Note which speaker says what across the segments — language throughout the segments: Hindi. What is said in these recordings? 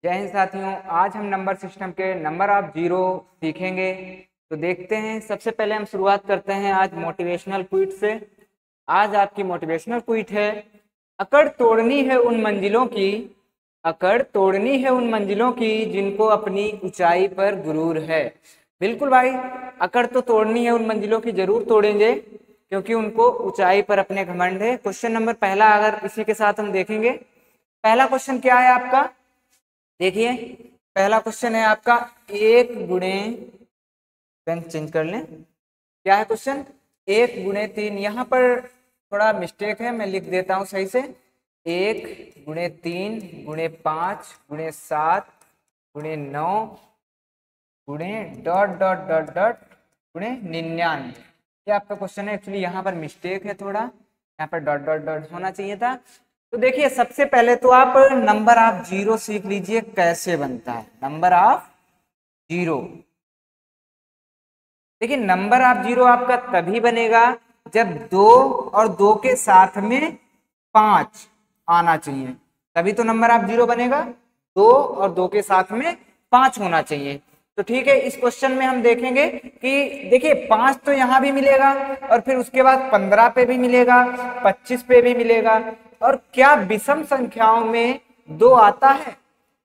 Speaker 1: जय हिंद साथियों, आज हम नंबर सिस्टम के नंबर ऑफ जीरो सीखेंगे। तो देखते हैं, सबसे पहले हम शुरुआत करते हैं आज मोटिवेशनल क्विट से। आज आपकी मोटिवेशनल क्विट है, अकड़ तोड़नी है उन मंजिलों की, अकड़ तोड़नी है उन मंजिलों की जिनको अपनी ऊंचाई पर गुरूर है। बिल्कुल भाई, अकड़ तो तोड़नी है उन मंजिलों की, जरूर तोड़ेंगे क्योंकि उनको ऊंचाई पर अपने घमंड है। क्वेश्चन नंबर पहला अगर इसी के साथ हम देखेंगे, पहला क्वेश्चन क्या है आपका, देखिए पहला क्वेश्चन है आपका, एक गुणे, पेन चेंज कर लें, क्या है क्वेश्चन, एक गुणे तीन। यहाँ पर थोड़ा मिस्टेक है, मैं लिख देता हूँ सही से, एक गुणे तीन गुणे पाँच गुणे सात गुणे नौ गुणे डॉट डॉट डॉट डॉट गुणे 99। ये आपका क्वेश्चन है। एक्चुअली यहाँ पर मिस्टेक है थोड़ा, यहाँ पर डॉट डॉट डॉट होना चाहिए था। तो देखिए सबसे पहले तो आप नंबर ऑफ जीरो सीख लीजिए कैसे बनता है नंबर ऑफ जीरो। देखिए नंबर ऑफ जीरो आपका तभी बनेगा जब दो और दो के साथ में पांच आना चाहिए, तभी तो नंबर ऑफ जीरो बनेगा। दो और दो के साथ में पांच होना चाहिए। तो ठीक है, इस क्वेश्चन में हम देखेंगे कि देखिए पांच तो यहां भी मिलेगा और फिर उसके बाद 15 पे भी मिलेगा, 25 पे भी मिलेगा। और क्या विषम संख्याओं में दो आता है?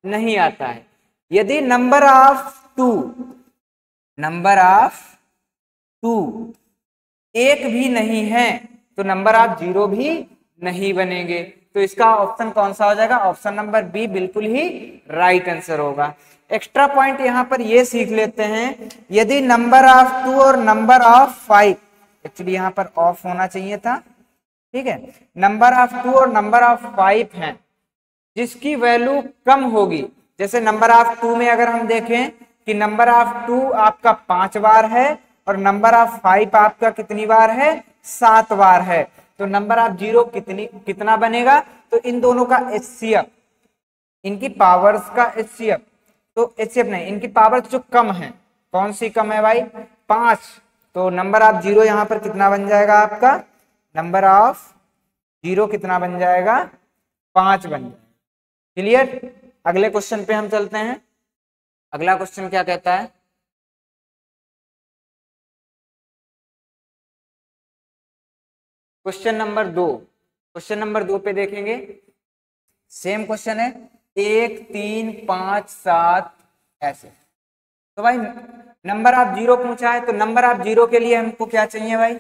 Speaker 1: नहीं आता है। यदि number of two, number of two एक भी नहीं है तो नंबर ऑफ जीरो भी नहीं बनेंगे। तो इसका ऑप्शन कौन सा हो जाएगा? ऑप्शन नंबर बी बिल्कुल ही राइट आंसर होगा। एक्स्ट्रा पॉइंट यहां पर ये सीख लेते हैं, यदि नंबर ऑफ टू और नंबर ऑफ फाइव, एक्चुअली यहां पर ऑफ होना चाहिए था, ठीक है, नंबर ऑफ टू और नंबर ऑफ फाइव हैं, जिसकी वैल्यू कम होगी, जैसे नंबर ऑफ टू में अगर हम देखें कि नंबर ऑफ टू आपका 5 बार है और नंबर ऑफ फाइव आपका कितनी बार है? 7 बार है। तो नंबर ऑफ जीरो कितना बनेगा? तो इन दोनों का एचसीएफ, इनकी पावर्स का एचसीएफ, तो एचसीएफ नहीं, इनकी पावर्स जो कम है, कौन सी कम है भाई? 5। तो नंबर ऑफ जीरो यहां पर कितना बन जाएगा आपका? नंबर ऑफ जीरो कितना बन जाएगा? 5 बन जाएगा। क्लियर? अगले क्वेश्चन पे हम चलते हैं। अगला क्वेश्चन क्या कहता है? क्वेश्चन नंबर 2, क्वेश्चन नंबर 2 पे देखेंगे, सेम क्वेश्चन है, 1 3 5 7 ऐसे। तो भाई नंबर ऑफ जीरो पूछा है, तो नंबर ऑफ जीरो के लिए हमको क्या चाहिए भाई?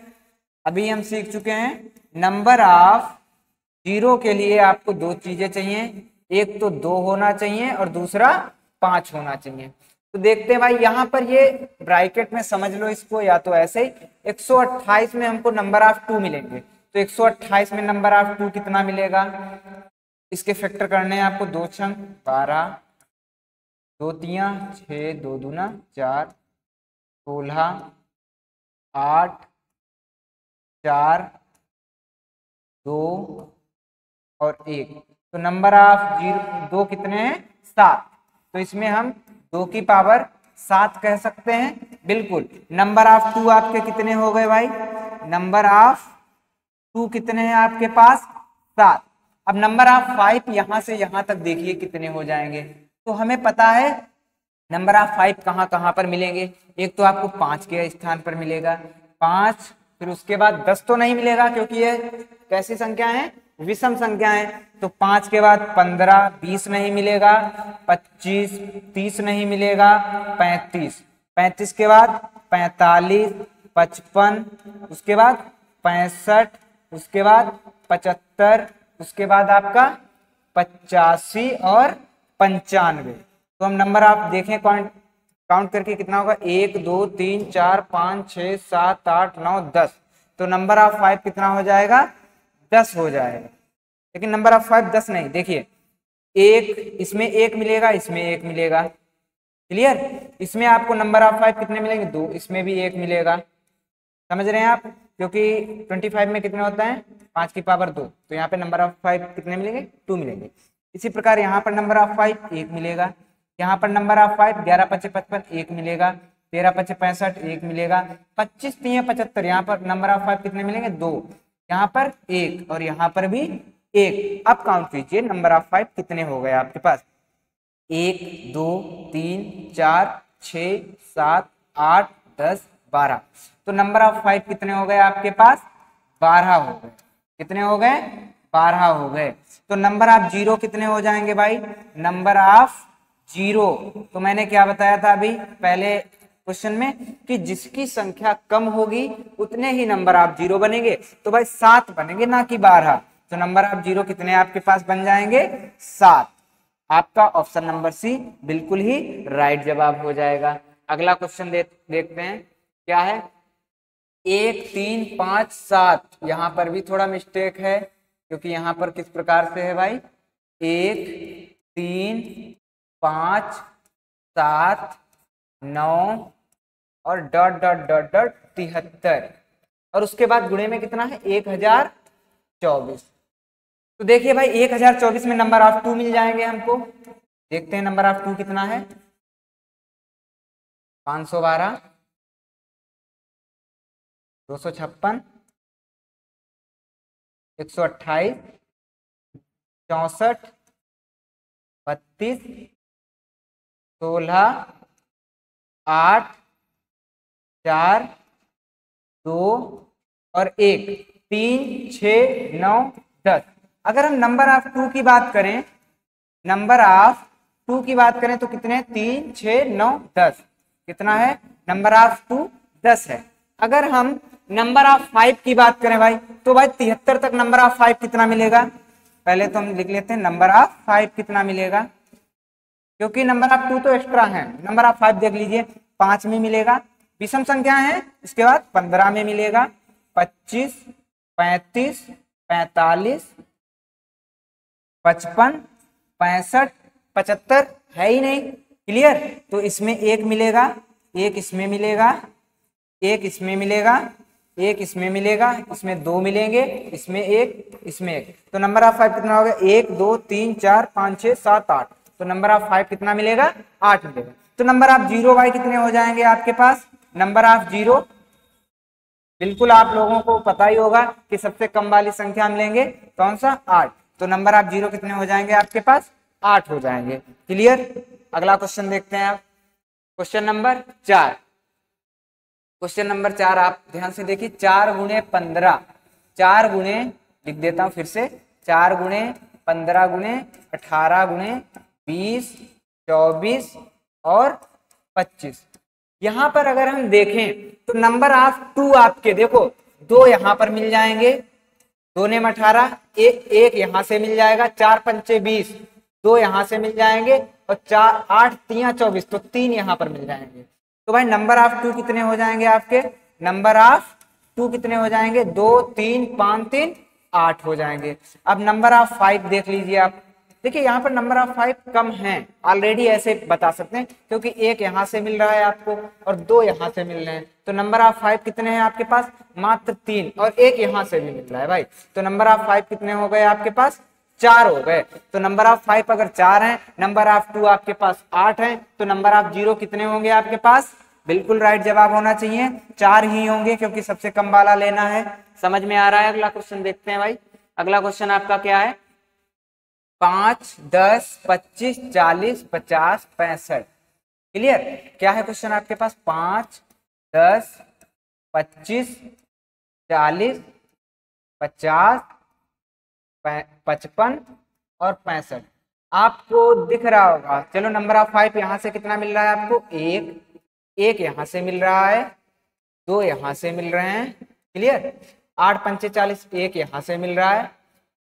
Speaker 1: अभी हम सीख चुके हैं, नंबर ऑफ जीरो के लिए आपको दो चीजें चाहिए, एक तो 2 होना चाहिए और दूसरा 5 होना चाहिए। तो देखते हैं भाई, यहाँ पर ये ब्रैकेट में समझ लो इसको, या तो ऐसे ही 128 में हमको नंबर ऑफ 2 मिलेंगे, तो 128 में नंबर ऑफ 2 कितना मिलेगा? इसके फैक्टर करने हैं आपको, 2 छंग 12, 2 तिया 6, 2 दूना 4, 16, 8, 4, 2 और 1। तो नंबर ऑफ जीरो 2 कितने हैं? 7। तो इसमें हम 2 की पावर 7 कह सकते हैं। बिल्कुल। नंबर ऑफ 2 आपके कितने हो गए भाई? नंबर ऑफ 2 कितने हैं आपके पास? 7। अब नंबर ऑफ 5 यहां से यहां तक देखिए कितने हो जाएंगे। तो हमें पता है नंबर ऑफ 5 कहां कहां पर मिलेंगे। एक तो आपको 5 के स्थान पर मिलेगा, 5, फिर उसके बाद 10 तो नहीं मिलेगा क्योंकि ये कैसी संख्या है? विषम संख्या है। तो 5 के बाद 15, 20 नहीं मिलेगा, 25, 30 नहीं मिलेगा, 35, 35 के बाद 45, 55, उसके बाद 65, उसके बाद 75, उसके बाद आपका 85 और 95। तो हम नंबर आप देखें काउंट करके कितना होगा? 1 2 3 4 5 6 7 8 9 10। तो नंबर ऑफ 5 कितना हो जाएगा? 10 हो जाएगा। लेकिन नंबर ऑफ 5 10 नहीं, देखिए एक इसमें एक मिलेगा, इसमें एक मिलेगा। क्लियर? इसमें आपको नंबर ऑफ 5 कितने मिलेंगे? 2। इसमें भी एक मिलेगा। समझ रहे हैं आप? क्योंकि 25 में कितने होता है? 5 की पावर 2। तो यहाँ पे नंबर ऑफ 5 कितने मिलेंगे? 2 मिलेंगे। इसी प्रकार यहाँ पर नंबर ऑफ 5 1 मिलेगा, यहाँ पर नंबर ऑफ 5 11 5 55 1 मिलेगा, 13 5 65 1 मिलेगा, 25 3 75, यहाँ पर नंबर ऑफ 5 कितने मिलेंगे? 2, यहाँ पर 1 और यहाँ पर भी 1। अब काउंट कीजिए नंबर ऑफ 5 कितने हो गए आपके पास। 1 2 3 4 6 7 8 10 12। तो नंबर ऑफ 5 कितने हो गए आपके पास? 12 हो गए। कितने हो गए? 12 हो गए। तो नंबर ऑफ जीरो कितने हो जाएंगे भाई? नंबर ऑफ जीरो, तो मैंने क्या बताया था अभी पहले क्वेश्चन में कि जिसकी संख्या कम होगी उतने ही नंबर ऑफ जीरो बनेंगे। तो भाई 7 बनेंगे, ना कि 12। तो नंबर ऑफ जीरो कितने आपके पास बन जाएंगे? 7। आपका ऑप्शन नंबर सी बिल्कुल ही राइट जवाब हो जाएगा। अगला क्वेश्चन देखते हैं क्या है। 1 3 5 7, यहां पर भी थोड़ा मिस्टेक है क्योंकि यहां पर किस प्रकार से है भाई? 1 3 5 7 9 और डॉट डॉट डॉट डॉट 73, और उसके बाद गुणे में कितना है? 1024। तो देखिए भाई 1024 में नंबर ऑफ 2 मिल जाएंगे हमको। देखते हैं नंबर ऑफ 2 कितना है। 512, 256, 128, 64, 32, 16, 8 4 2 और 1, 3 6 9 10। अगर हम नंबर ऑफ 2 की बात करें, नंबर ऑफ 2 की बात करें तो कितने? 3 6 9 10। कितना है? नंबर ऑफ 2 10 है। अगर हम नंबर ऑफ 5 की बात करें भाई, तो भाई 73 तक नंबर ऑफ 5 कितना मिलेगा? पहले तो हम लिख लेते हैं नंबर ऑफ 5 कितना मिलेगा, क्योंकि नंबर ऑफ 2 तो एक्स्ट्रा है। नंबर ऑफ 5 देख लीजिए, 5 में मिलेगा, विषम संख्या है, इसके बाद 15 में मिलेगा, 25 35 45 55 65 75 है ही नहीं। क्लियर? तो इसमें एक मिलेगा, एक इसमें मिलेगा, एक इसमें मिलेगा, एक इसमें मिलेगा, इसमें 2 मिलेंगे, इसमें एक, इसमें एक। तो नंबर ऑफ 5 कितना हो गया? 1 2 3 4 5 6 7 8। तो नंबर ऑफ 5 कितना मिलेगा? 8 मिलेगा। तो नंबर ऑफ जीरो भाई कितने हो जाएंगे आपके पास? नंबर ऑफ जीरो बिल्कुल आप लोगों को पता ही होगा कि सबसे कम वाली संख्या हम लेंगे कौन सा? 8। तो नंबर ऑफ जीरो कितने हो जाएंगे आपके पास? 8 हो जाएंगे। क्लियर? अगला क्वेश्चन देखते हैं आप। Question number 4। क्वेश्चन नंबर 4 आप ध्यान से देखिए। 4 गुणे 15, 4 गुणे, लिख देता हूं फिर से, 4 गुणे 15 गुणे 18 गुणे 20 24 और 25। यहां पर अगर हम देखें तो नंबर ऑफ 2 आपके देखो 2 यहां पर मिल जाएंगे, 2 ने 18, एक यहां से मिल जाएगा, 4 पंचे 20, 2 यहां से मिल जाएंगे, और 4 8 3 24, तो 3 यहां पर मिल जाएंगे। तो भाई नंबर ऑफ 2 कितने हो जाएंगे आपके? नंबर ऑफ 2 कितने हो जाएंगे? 2 3 5 3 8 हो जाएंगे। अब नंबर ऑफ 5 देख लीजिए आप। देखिए यहाँ पर नंबर ऑफ 5 कम है, ऑलरेडी ऐसे बता सकते हैं, क्योंकि एक यहां से मिल रहा है आपको और 2 यहां से मिल रहे हैं। तो नंबर ऑफ 5 कितने हैं आपके पास? मात्र 3, और एक यहां से भी मिल रहा है भाई। तो नंबर ऑफ 5 कितने हो गए आपके पास? 4 हो गए। तो नंबर ऑफ 5 अगर 4 है, नंबर ऑफ 2 आपके पास 8 है, तो नंबर ऑफ 0 कितने होंगे आपके पास? बिल्कुल राइट जवाब होना चाहिए 4 ही होंगे, क्योंकि सबसे कम वाला लेना है। समझ में आ रहा है? अगला क्वेश्चन देखते हैं भाई। अगला क्वेश्चन आपका क्या है? 5 10 25 40 50 65। क्लियर? क्या है क्वेश्चन आपके पास? 5 10 25 40 50 55 और 65। आपको दिख रहा होगा। चलो नंबर ऑफ 5 यहां से कितना मिल रहा है आपको? एक यहां से मिल रहा है, 2 यहां से मिल रहे हैं। क्लियर? 8 पंचे 40, एक यहां से मिल रहा है,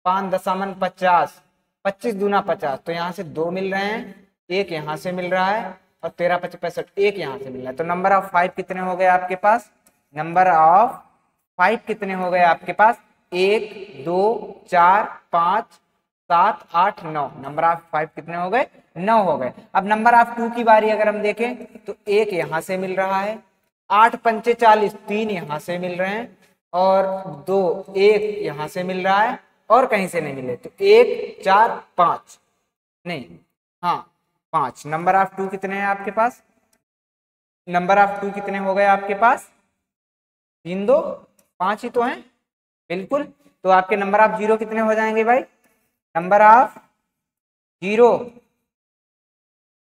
Speaker 1: 5 दशामन 50, 25 दूना 50, तो यहाँ से 2 मिल रहे हैं, एक यहाँ से मिल रहा है, और 13 5 65, एक यहाँ से मिल रहा है। तो नंबर ऑफ 5 कितने हो गए आपके पास? नंबर ऑफ 5 कितने हो गए आपके पास? 1 2 4 5 7 8 9। नंबर ऑफ 5 कितने हो गए? 9 हो गए। अब नंबर ऑफ 2 की बारी अगर हम देखें तो एक यहाँ से मिल रहा है, 8 पंचे 40, 3 यहाँ से मिल रहे हैं, और 2 एक यहाँ से मिल रहा है, और कहीं से नहीं मिले। तो 1 4 5 नहीं, हाँ 5। नंबर ऑफ 2 कितने हैं आपके पास? नंबर ऑफ 2 कितने हो गए आपके पास? 3 2 5 ही तो हैं। बिल्कुल। तो आपके नंबर ऑफ 0 कितने हो जाएंगे भाई? नंबर ऑफ 0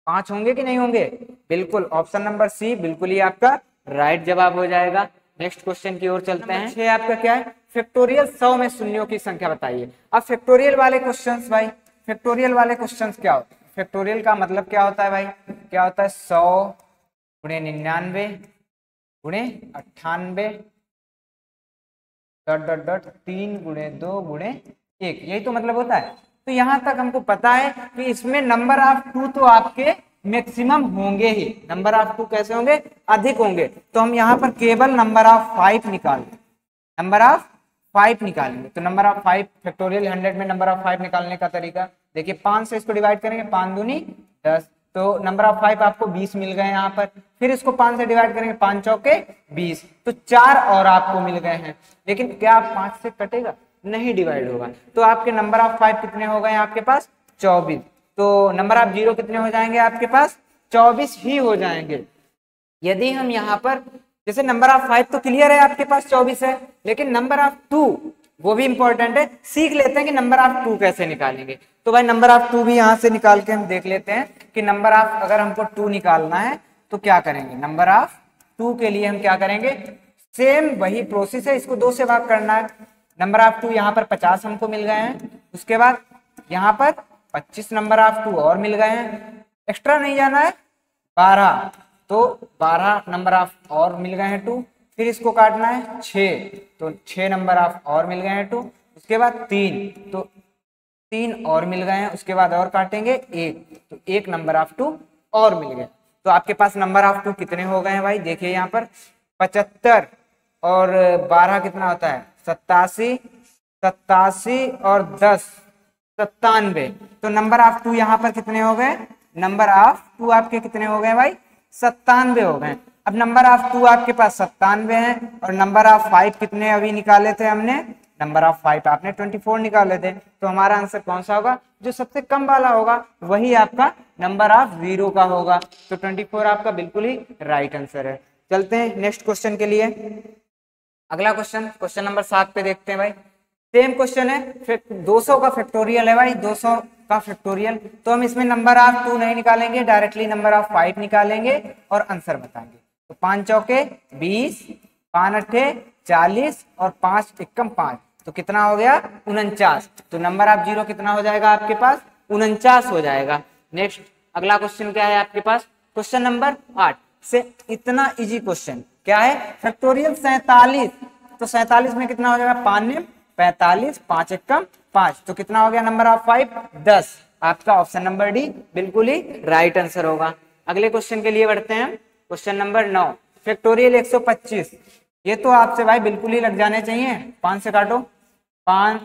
Speaker 1: 5 होंगे कि नहीं होंगे? बिल्कुल, ऑप्शन नंबर सी बिल्कुल ही आपका राइट जवाब हो जाएगा। नेक्स्ट क्वेश्चन की ओर चलते हैं। 6 आपका क्या है? फैक्टोरियल 100 में शून्यों की संख्या बताइए। अब फैक्टोरियल वाले क्वेश्चंस भाई, फैक्टोरियल वाले क्वेश्चंस क्या होते हैं? फैक्टोरियल का मतलब क्या होता है भाई? क्या होता है? 100 गुणे 99 गुणे 98 डॉट डॉट डॉट 3 गुणे 2 गुणे 1, यही तो मतलब होता है। तो यहां तक हमको पता है कि इसमें नंबर ऑफ 2 तो आपके मैक्सिमम होंगे ही। नंबर ऑफ 2 कैसे होंगे? अधिक होंगे। तो हम यहाँ पर केवल नंबर ऑफ 5 निकालेंगे, नंबर ऑफ 5 निकालेंगे। तो नंबर ऑफ 5 फैक्टोरियल 100 में नंबर ऑफ 5 निकालने का तरीका देखिए, 5 से इसको डिवाइड करेंगे, 5 दूनी 10, तो नंबर ऑफ 5 आपको 20 मिल गए यहाँ पर। फिर इसको 5 से डिवाइड करेंगे, 5 चौके 20, तो 4 और आपको मिल गए हैं। लेकिन क्या 5 से कटेगा? नहीं डिवाइड होगा। तो आपके नंबर ऑफ 5 कितने हो गए आपके पास? 24। तो नंबर ऑफ 0 कितने हो जाएंगे आपके पास? 24 ही हो जाएंगे। यदि हम यहाँ पर जैसे नंबर ऑफ 5 तो क्लियर है आपके पास 24 है, लेकिन नंबर ऑफ 2 वो भी इंपॉर्टेंट है। सीख लेते हैं कि नंबर ऑफ 2 कैसे निकालेंगे। तो भाई नंबर ऑफ 2 भी यहाँ से निकाल के हम देख लेते हैं कि नंबर ऑफ अगर हमको 2 निकालना है तो क्या करेंगे। नंबर ऑफ 2 के लिए हम क्या करेंगे? सेम वही प्रोसेस है, इसको 2 से भाग करना है। नंबर ऑफ 2 यहाँ पर 50 हमको मिल गए हैं, उसके बाद यहाँ पर 25 नंबर ऑफ 2 और मिल गए हैं, एक्स्ट्रा नहीं जाना है 12, तो 12 नंबर ऑफ और मिल गए हैं 2। फिर इसको काटना है 6, तो 6 नंबर ऑफ और मिल गए हैं 2। उसके बाद 3, तो 3 और मिल गए हैं। उसके बाद और काटेंगे 1, तो 1 नंबर ऑफ 2 और मिल गए। तो आपके पास नंबर ऑफ 2 कितने हो गए हैं भाई? देखिए यहाँ पर 75 और 12 कितना होता है? 87, 87 और 10 97। तो नंबर ऑफ 2 यहाँ पर कितने हो गए? नंबर ऑफ 2 आपके कितने हो गए भाई? 97 हो गए। अब नंबर ऑफ 2 आपके पास 97 है, और नंबर ऑफ 5 कितने अभी निकाले थे हमने? नंबर ऑफ 5 आपने 24 निकाले थे। तो हमारा आंसर कौन सा होगा? जो सबसे कम वाला होगा वही आपका नंबर ऑफ 0 का होगा। तो 24 आपका बिल्कुल ही राइट आंसर है। चलते हैं नेक्स्ट क्वेश्चन के लिए। अगला क्वेश्चन, क्वेश्चन नंबर 7 पे देखते हैं भाई। सेम क्वेश्चन है, 200 का फैक्टोरियल है भाई, 200 का फैक्टोरियल। तो हम इसमें नंबर ऑफ 2 नहीं निकालेंगे, डायरेक्टली नंबर ऑफ 5 निकालेंगे और आंसर बताएंगे। तो 5 चौके 20, 5 अट्ठे 40 और 5 एकम 5, तो कितना हो गया? 49। तो नंबर ऑफ 0 कितना हो जाएगा आपके पास? 49 हो जाएगा। नेक्स्ट अगला क्वेश्चन क्या है आपके पास? क्वेश्चन नंबर 8 से इतना इजी क्वेश्चन क्या है? फैक्टोरियल 47। तो 47 में कितना हो जाएगा? 5 45, 5 एकम 5, तो कितना हो गया नंबर ऑफ 5? 10। आपका ऑप्शन नंबर डी बिल्कुल ही राइट आंसर होगा। अगले क्वेश्चन के लिए बढ़ते हैं। Question number 9, factorial 125। ये तो आपसे भाई बिल्कुल ही लग जाने चाहिए। 5 से काटो, 5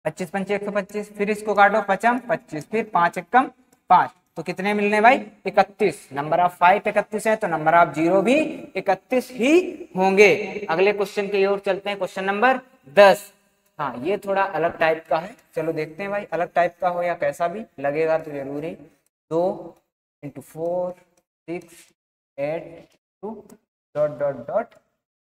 Speaker 1: 25 पंचे 125, फिर इसको काटो 5 25, फिर 5 एकम 5, तो कितने मिलने भाई? 31। नंबर ऑफ 5 31 है, तो नंबर ऑफ 0 भी 31 ही होंगे। अगले क्वेश्चन की ओर चलते हैं। Question number 10। हाँ, ये थोड़ा अलग टाइप का है, चलो देखते हैं भाई अलग टाइप का हो या कैसा भी लगेगा तो जरूरी। 2 × 4 6 8 2 डॉट डॉट डॉट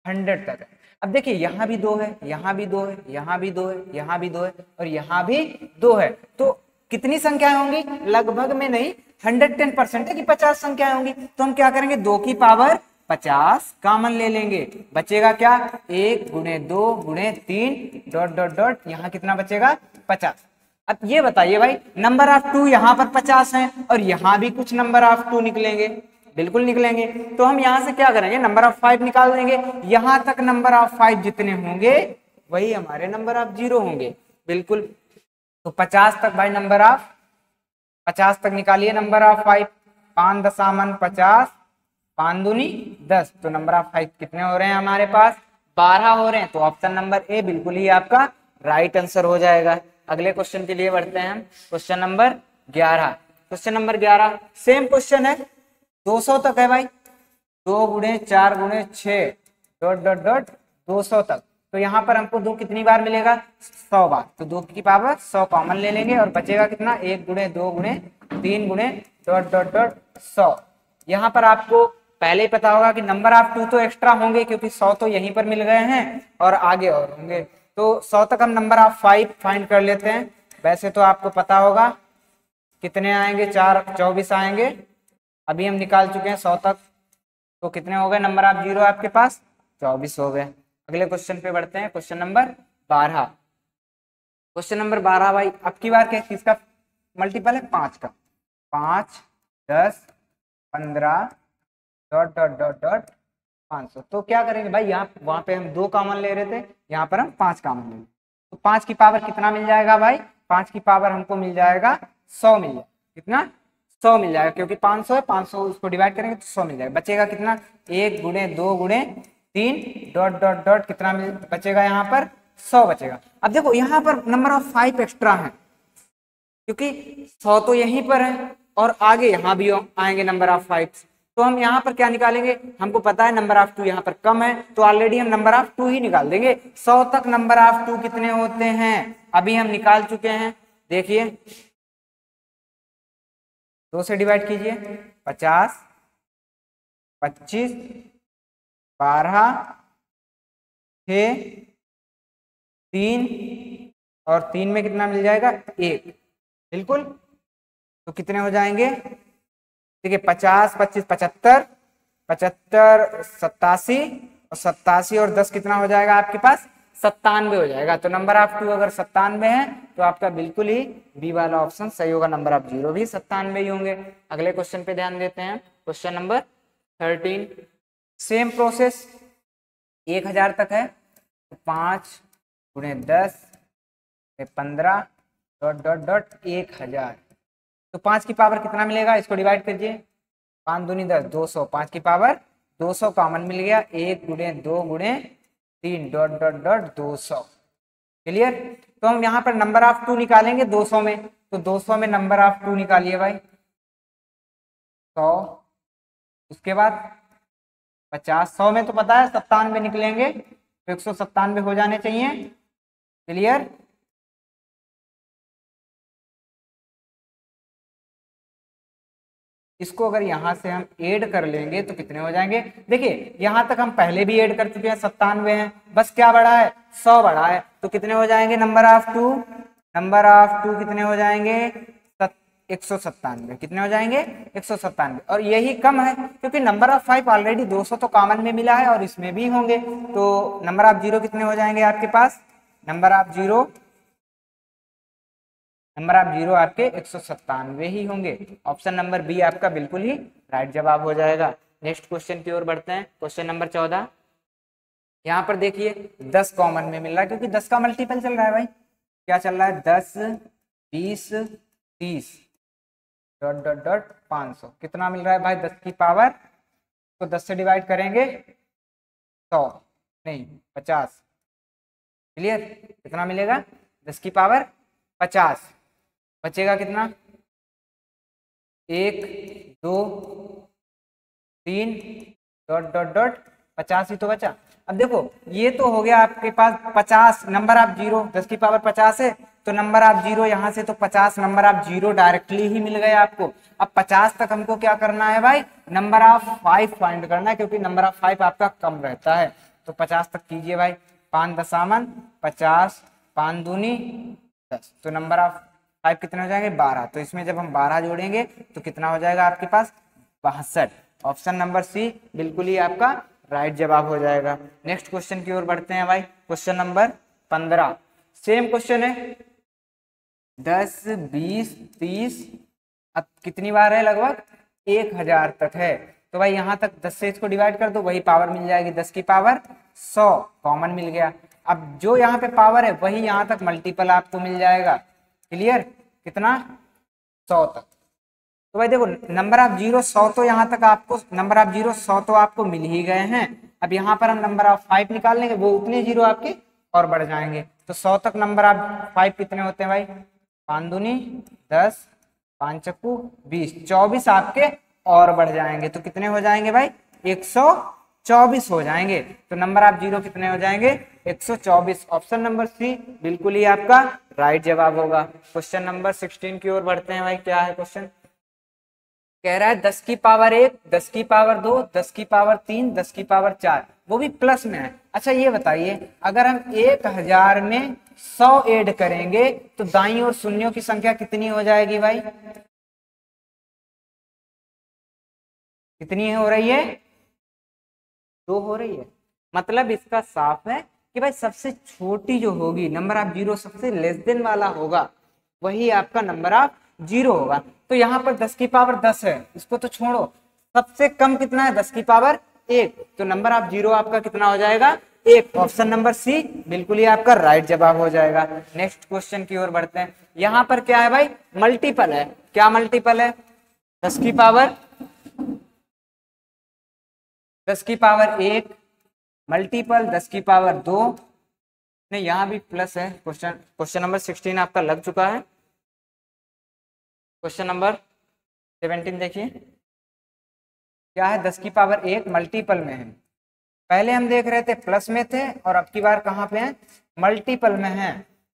Speaker 1: 100 तक है। अब देखिए यहाँ भी 2 है, यहाँ भी 2 है, यहाँ भी 2 है, यहाँ भी 2 है और यहाँ भी 2 है। तो कितनी संख्याएं होंगी? लगभग में नहीं, 110% है कि 50 संख्याएं होंगी। तो हम क्या करेंगे? 2 की पावर 50 कॉमन ले लेंगे, बचेगा क्या? 1 गुणे 2 गुणे 3 डॉट डॉट डॉट, यहाँ कितना बचेगा? 50। अब ये बताइए भाई, नंबर ऑफ 2 यहाँ पर 50 है और यहाँ भी कुछ नंबर ऑफ 2 निकलेंगे, बिल्कुल निकलेंगे। तो हम यहाँ से क्या करेंगे? नंबर ऑफ 5 निकाल देंगे। यहाँ तक नंबर ऑफ 5 जितने होंगे वही हमारे नंबर ऑफ 0 होंगे, बिल्कुल। तो 50 तक भाई नंबर ऑफ 50 तक निकालिए नंबर ऑफ 5। 5 दशामन 50, 5 दूनी 10, तो नंबर ऑफ 5 कितने हो रहे हैं हमारे पास? 12 हो रहे हैं। तो ऑप्शन नंबर ए बिल्कुल ही आपका राइट आंसर हो जाएगा। अगले क्वेश्चन के लिए बढ़ते हैं हम। Question number 11। Question number 11 same question है, 200 तक है भाई। 2 गुणे 4 गुणे 6 डॉट डॉट डॉट 200 तक। तो यहाँ पर हमको 2 कितनी बार मिलेगा? 100 बार। तो 2 की पावर 100 कॉमन ले लेंगे और बचेगा कितना? 1 गुणे 2 गुणे 3 गुणे डॉट डॉट डॉट 100। यहाँ पर आपको पहले ही पता होगा कि नंबर ऑफ 2 तो एक्स्ट्रा होंगे क्योंकि 100 तो यहीं पर मिल गए हैं और आगे और होंगे। तो 100 तक हम नंबर ऑफ 5 फाइंड कर लेते हैं। वैसे तो आपको पता होगा कितने आएंगे, 4 24 आएंगे। अभी हम निकाल चुके हैं 100 तक, तो कितने हो गए नंबर ऑफ जीरो आपके पास, 24 हो गए। अगले क्वेश्चन पे बढ़ते हैं, क्वेश्चन नंबर 12। क्वेश्चन नंबर 12 भाई, अब की बार किसका मल्टीपल है, 5 का। 5 10 15 डॉट डॉट डॉट डॉट 500। तो क्या करेंगे भाई, यहाँ वहां पे हम 2 कॉमन ले रहे थे, यहाँ पर हम 5 कॉमन ले, तो 5 की पावर कितना मिल जाएगा भाई, 5 की पावर हमको मिल जाएगा 100 मिल जाएगा। कितना, 100 मिल जाएगा, क्योंकि 500 है, 500 उसको डिवाइड करेंगे तो 100 मिल जाएगा। बचेगा कितना, 1 गुणे 2 गुणे 3 डॉट डॉट डॉट कितना मिल बचेगा, यहाँ पर 100 बचेगा। अब देखो यहाँ पर नंबर ऑफ 5 एक्स्ट्रा है, क्योंकि 100 तो यहीं पर है और आगे यहाँ भी आएंगे नंबर ऑफ 5, तो हम यहाँ पर क्या निकालेंगे, हमको पता है नंबर ऑफ 2 यहाँ पर कम है, तो ऑलरेडी हम नंबर ऑफ 2 ही निकाल देंगे। 100 तक नंबर ऑफ 2 कितने होते हैं, अभी हम निकाल चुके हैं। देखिए 2 से डिवाइड कीजिए, 50 25 12 6 3 और 3 में कितना मिल जाएगा, 1 बिल्कुल। तो कितने हो जाएंगे, देखिए 50 25 75 75 87 और 87 और 10 कितना हो जाएगा आपके पास, 97 हो जाएगा। तो नंबर ऑफ 2 अगर 97 है तो आपका बिल्कुल ही बी वाला ऑप्शन सही होगा, नंबर ऑफ 0 भी 97 ही होंगे। अगले क्वेश्चन पे ध्यान देते हैं, क्वेश्चन नंबर 13। सेम प्रोसेस 1000 तक है, तो 5 गुणे 10 15 डॉट डॉट डॉट 1000। तो 5 की पावर कितना मिलेगा, इसको डिवाइड कीजिए, 5 दूनी 10 200, 5 की पावर 200 कॉमन मिल गया, 1 गुणे 2 गुणे 3 डॉट डॉट डॉट 200। क्लियर। तो हम यहाँ पर नंबर ऑफ 2 निकालेंगे 200 में, तो 200 में नंबर ऑफ 2 निकालिए भाई 100, उसके बाद 50, 100 में तो पता है 97 निकलेंगे, तो 197 हो जाने चाहिए। क्लियर। इसको अगर यहां से हम ऐड कर लेंगे तो कितने हो जाएंगे, देखिए यहां तक हम पहले भी ऐड कर चुके हैं, 97 है, बस क्या बढ़ा है, 100 बढ़ा है, तो कितने हो जाएंगे नंबर ऑफ 2, नंबर ऑफ 2 कितने हो जाएंगे 197, कितने हो जाएंगे 197। और यही कम है क्योंकि नंबर ऑफ 5 ऑलरेडी 200 तो कॉमन में मिला है और इसमें भी होंगे, तो नंबर ऑफ 0 कितने हो जाएंगे आपके पास, नंबर ऑफ 0 आपके 197 ही होंगे। ऑप्शन नंबर बी आपका बिल्कुल ही राइट जवाब हो जाएगा। नेक्स्ट क्वेश्चन की ओर बढ़ते हैं, क्वेश्चन नंबर 14। यहाँ पर देखिए 10 कॉमन में मिल रहा है, क्योंकि 10 का मल्टीपल चल रहा है भाई, क्या चल रहा है 10 20 30 डॉट डॉट डॉट 500। कितना मिल रहा है भाई 10 की पावर, तो 10 से डिवाइड करेंगे 100 नहीं 50। क्लियर। कितना मिलेगा 10 की पावर 50, बचेगा कितना 1 2 3 डॉट डॉट डॉट 50 ही तो बचा। अब देखो ये तो हो गया आपके पास 50 नंबर ऑफ 0, 10 की पावर 50 है, तो नंबर ऑफ 0 यहाँ से तो 50 नंबर ऑफ 0 डायरेक्टली ही मिल गया आपको। अब 50 तक हमको क्या करना है भाई, नंबर ऑफ 5 फाइंड करना है, क्योंकि नंबर ऑफ 5 आपका कम रहता है। तो 50 तक कीजिए भाई, 5 दशामन 50 5 दूनी 10, तो नंबर ऑफ 5 कितने हो जाएंगे 12। तो इसमें जब हम 12 जोड़ेंगे तो कितना हो जाएगा आपके पास 62। ऑप्शन नंबर सी बिल्कुल ही आपका राइट जवाब हो जाएगा। नेक्स्ट क्वेश्चन की ओर बढ़ते हैं भाई, क्वेश्चन नंबर 15। सेम क्वेश्चन है 10 20 30, अब कितनी बार है, लगभग 1000 तक है। तो भाई यहाँ तक 10 से इसको डिवाइड कर दो, वही पावर मिल जाएगी, 10 की पावर 100 कॉमन मिल गया। अब जो यहाँ पे पावर है वही यहाँ तक मल्टीपल आपको मिल जाएगा। क्लियर। कितना 100 तक। तो भाई देखो नंबर ऑफ 0 100 तो यहाँ तक आपको नंबर ऑफ 0 100 तो आपको मिल ही गए हैं। अब यहाँ पर हम नंबर ऑफ 5 निकाल लेंगे, वो उतने 0 आपके और बढ़ जाएंगे। तो 100 तक नंबर ऑफ 5 कितने होते हैं भाई, 5 दूनी 10 5 चक्कू 20, 24 आपके और बढ़ जाएंगे। तो कितने हो जाएंगे भाई 124 हो जाएंगे। तो नंबर ऑफ 0 कितने हो जाएंगे 124। ऑप्शन नंबर सी बिल्कुल ही आपका राइट जवाब होगा। क्वेश्चन नंबर 16 की ओर बढ़ते हैं भाई, क्या है क्वेश्चन, कह रहा है 10 की पावर 1, 10 की पावर 2, 10 की पावर 3, 10 की पावर 4, वो भी प्लस में है। अच्छा ये बताइए, अगर हम 1000 में 100 ऐड करेंगे तो दाईं ओर शून्यों की संख्या कितनी हो जाएगी भाई? कितनी हो रही है? 2 हो रही है। मतलब इसका साफ है कि भाई सबसे छोटी जो होगी नंबर ऑफ जीरो, सबसे लेस देन वाला होगा, वही आपका नंबर ऑफ जीरो होगा। तो यहाँ पर 10 की पावर 10 है, इसको तो छोड़ो, सबसे कम कितना है? 10 की पावर 1, तो नंबर ऑफ जीरो आपका कितना हो जाएगा? 1। ऑप्शन नंबर सी बिल्कुल ही आपका राइट जवाब हो जाएगा। नेक्स्ट क्वेश्चन की ओर बढ़ते हैं। यहाँ पर क्या है भाई? मल्टीपल है। क्या मल्टीपल है? 10 की पावर 1 मल्टीपल 10 की पावर 2, नहीं यहाँ भी प्लस है। क्वेश्चन नंबर 16 आपका लग चुका है। क्वेश्चन नंबर 17 देखिए, क्या है? 10 की पावर 1 मल्टीपल में है। पहले हम देख रहे थे प्लस में थे और अब की बार कहाँ पे हैं? मल्टीपल में है।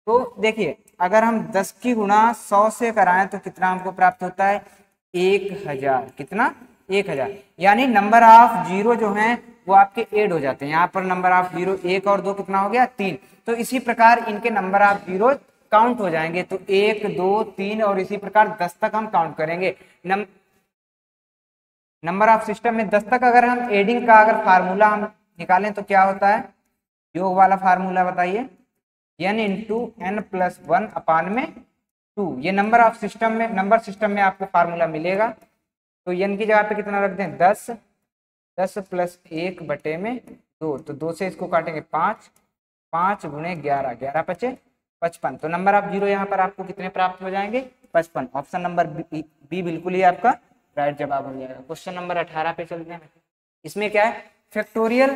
Speaker 1: तो देखिए, अगर हम 10 की गुणा 100 से कराएं तो कितना हमको प्राप्त होता है? 1000। कितना? 1000। यानी नंबर ऑफ जीरो जो हैं वो आपके ऐड हो जाते हैं। यहाँ पर नंबर ऑफ जीरो 1 और 2 कितना हो गया? 3। तो इसी प्रकार इनके नंबर ऑफ जीरो काउंट हो जाएंगे। तो 1 2 3 और इसी प्रकार 10 तक हम काउंट करेंगे। नंबर ऑफ सिस्टम में 10 तक अगर हम एडिंग का अगर फार्मूला हम निकालें तो क्या होता है? योग वाला फार्मूला बताइए। n इंटू एन प्लस 1 अपान में 2। ये नंबर ऑफ सिस्टम में, नंबर सिस्टम में आपको फार्मूला मिलेगा। तो n की जगह पे कितना रख दें? 10। 10 प्लस 1 बटे में 2, तो 2 से इसको काटेंगे 5। 5 गुणे 11, 11 पचे 55। तो नंबर ऑफ जीरो यहाँ पर आपको कितने प्राप्त हो जाएंगे? 55। ऑप्शन नंबर बी बिल्कुल ही आपका राइट जवाब हो जाएगा। क्वेश्चन नंबर 18 पे चलते हैं। इसमें क्या है? Factorial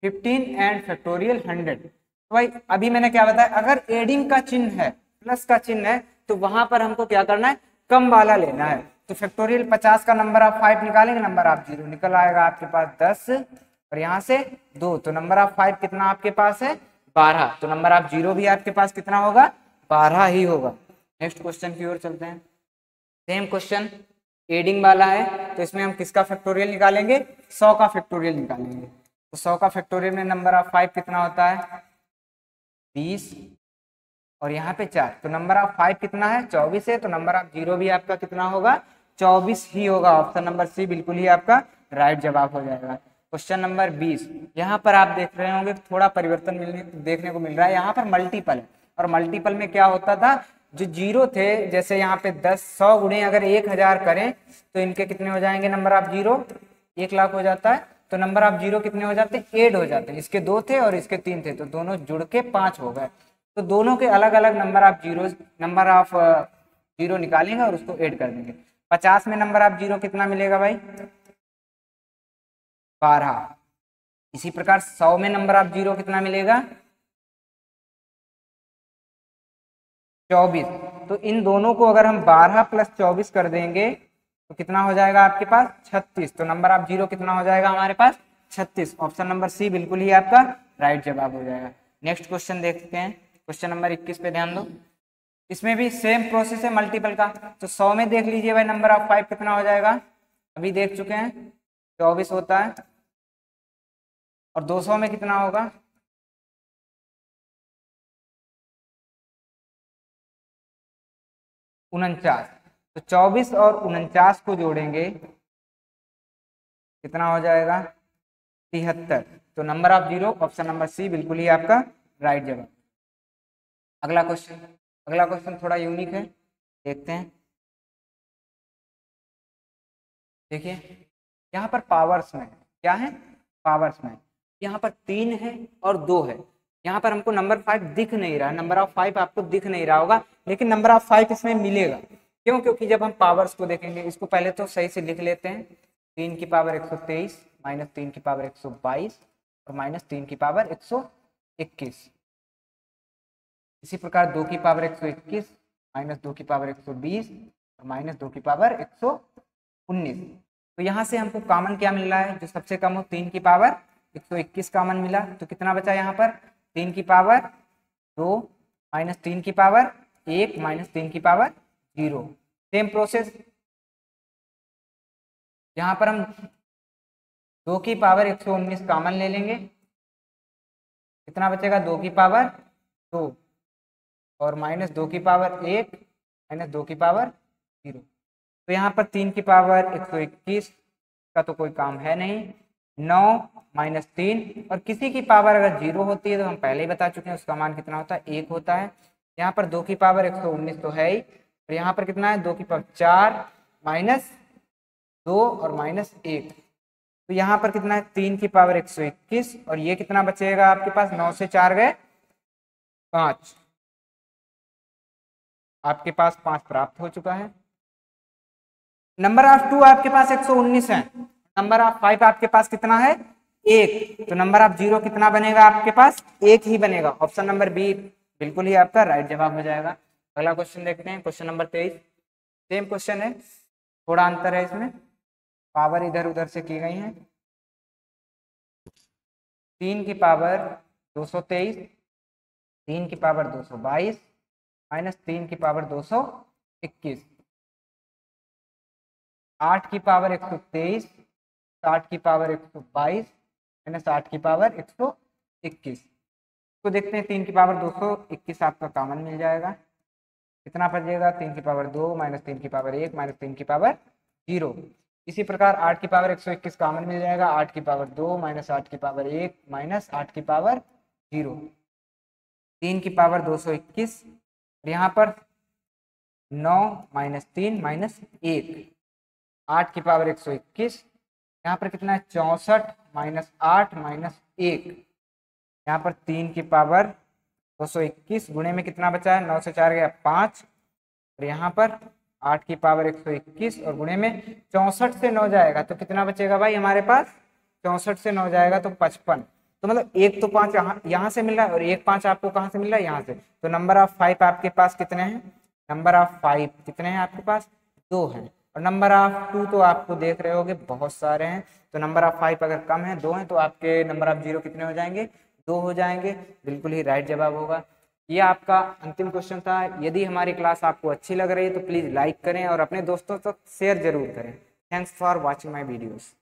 Speaker 1: 15 and factorial 100। तो भाई अभी मैंने क्या बताया, अगर एडिंग का चिन्ह है, प्लस का चिन्ह है, तो वहां पर हमको क्या करना है? कम वाला लेना है। तो फैक्टोरियल 50 का नंबर ऑफ 5 निकालेंगे, नंबर ऑफ जीरो निकल आएगा आपके पास 10 और यहाँ से 2। तो नंबर ऑफ 5 कितना आपके पास है? 12। तो नंबर ऑफ जीरो भी आपके पास कितना होगा? 12 ही होगा। नेक्स्ट क्वेश्चन की ओर चलते हैं। सेम क्वेश्चन एडिंग वाला है, तो इसमें हम किसका फैक्टोरियल निकालेंगे? 100 का फैक्टोरियल निकालेंगे। तो 100 का फैक्टोरियल में नंबर ऑफ 5 कितना होता है? 20 और यहाँ पे 4। तो नंबर ऑफ 5 कितना है? 24 है। तो नंबर ऑफ जीरो भी आपका कितना होगा? 24 ही होगा। ऑप्शन नंबर सी बिल्कुल ही आपका राइट जवाब हो जाएगा। क्वेश्चन नंबर 20, यहाँ पर आप देख रहे होंगे थोड़ा परिवर्तन देखने को मिल रहा है। यहाँ पर मल्टीपल है और मल्टीपल में क्या होता था? जो जीरो थे, जैसे यहाँ पे 10 100 गुणे अगर 1000 करें तो इनके कितने हो जाएंगे? नंबर ऑफ जीरो 1 लाख हो जाता है। तो नंबर ऑफ जीरो कितने हो जाते हैं? 8 हो जाते हैं। इसके 2 थे और इसके 3 थे, तो दोनों जुड़ के 5 हो गए। तो दोनों के अलग अलग नंबर ऑफ जीरो निकालेंगे और उसको ऐड कर देंगे। 50 में नंबर ऑफ जीरो कितना मिलेगा भाई? 12। इसी प्रकार 100 में नंबर ऑफ जीरो कितना मिलेगा? 24। तो इन दोनों को अगर हम 12 प्लस 24 कर देंगे तो कितना हो जाएगा आपके पास? 36। तो नंबर ऑफ जीरो कितना हो जाएगा हमारे पास? 36। ऑप्शन नंबर सी बिल्कुल ही आपका राइट जवाब हो जाएगा। नेक्स्ट क्वेश्चन देखते हैं। क्वेश्चन नंबर 21 पे ध्यान दो। इसमें भी सेम प्रोसेस है मल्टीपल का। तो 100 में देख लीजिए भाई नंबर ऑफ 5 कितना हो जाएगा? अभी देख चुके हैं 24 होता है। और 200 में कितना होगा? 49। तो 24 और 49 को जोड़ेंगे कितना हो जाएगा? 73। तो number of zero option number C बिल्कुल ही आपका राइट जवाब। अगला क्वेश्चन थोड़ा यूनिक है, देखते हैं। देखिए यहाँ पर पावर्स में क्या है? पावर्स में यहाँ पर 3 है और 2 है। यहाँ पर हमको नंबर 5 दिख नहीं रहा है, नंबर ऑफ 5 आपको दिख नहीं रहा होगा, लेकिन नंबर ऑफ 5 इसमें मिलेगा। क्यों? क्योंकि जब हम पावर्स को देखेंगे, इसको पहले तो सही से लिख लेते हैं। 3 की पावर 123 माइनस 3 की पावर 122 और माइनस 3 की पावर 121। इसी प्रकार 2 की पावर 121 माइनस 2 की पावर 120 और माइनस 2 की पावर 119। तो यहाँ से हमको कॉमन क्या मिल रहा है? जो सबसे कम हो 3 की पावर 121 कॉमन मिला। तो कितना बचा यहाँ पर? 3 की पावर 2 माइनस 3 की पावर 1 माइनस 3 की पावर 0। सेम प्रोसेस यहाँ पर हम 2 की पावर 119 कॉमन ले लेंगे, कितना बचेगा 2 की पावर 2 और माइनस 2 की पावर 1 माइनस 2 की पावर 0। तो यहाँ पर 3 की पावर 121 का तो कोई काम है नहीं, 9 माइनस 3 और किसी की पावर अगर 0 होती है तो हम पहले ही बता चुके हैं उसका मान कितना होता है 1 होता है। यहाँ पर 2 की पावर 119 तो है ही, और यहाँ पर कितना है 2 की पावर 4 माइनस 2 और माइनस 1, तो यहाँ पर कितना है 3 की पावर 121 और ये कितना बचेगा आपके पास 9 से 4 गए 5, आपके पास 5 प्राप्त हो चुका है। नंबर ऑफ 2 आपके पास 119 है, नंबर ऑफ 5 आपके पास कितना है 1, तो नंबर ऑफ 0 कितना बनेगा आपके पास 1 ही बनेगा। ऑप्शन नंबर बी बिल्कुल ही आपका राइट जवाब हो जाएगा। अगला क्वेश्चन देखते हैं, क्वेश्चन नंबर 23। सेम क्वेश्चन है, थोड़ा अंतर है इसमें, पावर इधर उधर से की गई है। 3 की पावर 223, 3 की पावर 222 माइनस 3 की पावर 221, 8 की पावर 123, 60 की पावर 122 माइनस 8 की पावर 121। तो देखते हैं 3 की पावर 221 आपका कॉमन मिल जाएगा, कितना बचेगा 3 की पावर 2 माइनस 3 की पावर 1 माइनस 3 की पावर 0। इसी प्रकार 8 की पावर 121 कॉमन मिल जाएगा, 8 की पावर 2 माइनस 8 की पावर 1 माइनस 8 की पावर 0, 3 की पावर 221 और यहाँ पर 9 माइनस 3 माइनस 1, 8 की पावर 121, यहाँ पर कितना है 64 माइनस 8 माइनस 1, यहाँ पर 3 की पावर 221 गुणे में कितना बचा है 9 से 4 गया 5 और यहाँ पर 8 की पावर 121 और गुणे में 64 से 9 जाएगा तो कितना बचेगा भाई हमारे पास 64 से 9 जाएगा तो 55। तो मतलब एक तो 5 यहाँ से मिल रहा है और एक 5 आपको कहाँ से मिल रहा है यहाँ से, तो नंबर ऑफ 5 आपके पास कितने हैं, नंबर ऑफ 5 कितने हैं आपके पास 2 हैं, और नंबर ऑफ 2 तो आपको देख रहे होगे बहुत सारे हैं, तो नंबर ऑफ 5 अगर कम है 2 हैं तो आपके नंबर ऑफ 0 कितने हो जाएंगे 2 हो जाएंगे, बिल्कुल ही राइट जवाब होगा। ये आपका अंतिम क्वेश्चन था। यदि हमारी क्लास आपको अच्छी लग रही है तो प्लीज़ लाइक करें और अपने दोस्तों तक शेयर जरूर करें। Thanks for watching my videos.